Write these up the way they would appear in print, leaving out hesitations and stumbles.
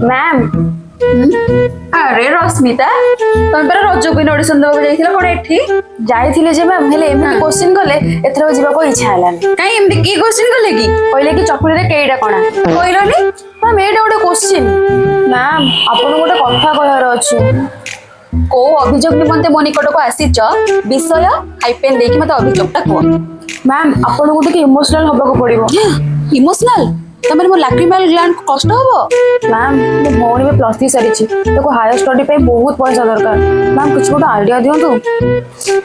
Ma'am अरे रश्मिता तुम पर रज क्वीन ऑडिशन देबो जाइथिला कोन एठी जाइथिले जे मैम हेले एमती क्वेश्चन कले एथरो जीवा को इच्छा हलानी काई एमती की क्वेश्चन कले की कहले कि चकुली रे केइडा कोना कहलोनी मैम एटा गोटे क्वेश्चन मैम आपन गोटे कथा कहर अछि को अभियोग निमंते मो निकट को आसीच विषय हाइपेन देकी मते अभियोगटा को मैम आपन गोटे कि इमोशनल होबा को पड़िबो इमोशनल तमरे मो लैक्रिमल ग्लैंड कष्ट होबो मैम मो भौणी में प्लस 3 सरीछि ताको हायर स्टडी पे बहुत पैसा दरकार मैम कुछ गोटे आइडिया दियंतु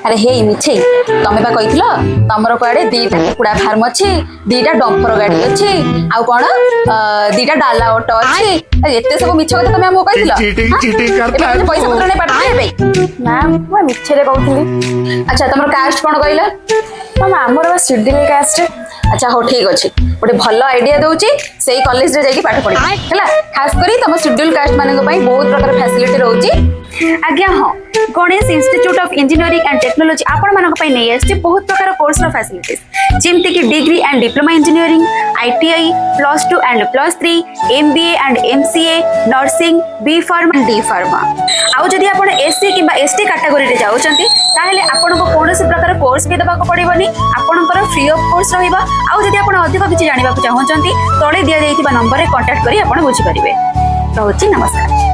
अरे हे मिछे तमे बा कहितलो तमरो कोआडे दीटा कुकुडा फार्म अछि दीटा डंपर गाडी अछि आ कोन दीटा डाला ऑटो अछि एते सब मिछ कथा तमे हमो कहितलो चीटिंग करता है पैसा पत्र नै पाठे बे मैम मैं मिछे रे कहउथली अच्छा तमरो कास्ट कोन कहिला मैम हमर बस शेड्यूल कास्ट अच्छा हो ठीक अछि गोटे भलो आइडिया दउची सेही कॉलेज रे जाई पाठ पढी हैला खास करी तम शेड्यूल कास्ट माने को पई बहुत प्रकार फैसिलिटी रहउची आज्ञा हां Ganesh institute of engineering and technology आपण मानक पई नै आछि बहुत प्रकार कोर्स रो फैसिलिटीज जेमते कि degree and diploma engineering ITI +2 and +3 MBA and MCA nursing B pharma and D pharma आउ जदि आपण एससी किबा एसटी कैटेगरी रे जाउचंती ताहेले आपण को कोनोसी प्रकार कोर्स भी दबा को पड़िबनी आपणकर फ्री ऑफ कोर्स रहिबा आउ जदि आपण अधिक किछि जानिबा को चाहउचंती तळे दिया जाइतिबा नंबर रे कांटेक्ट करी आपण बुझि परिबे रहउची नमस्कार।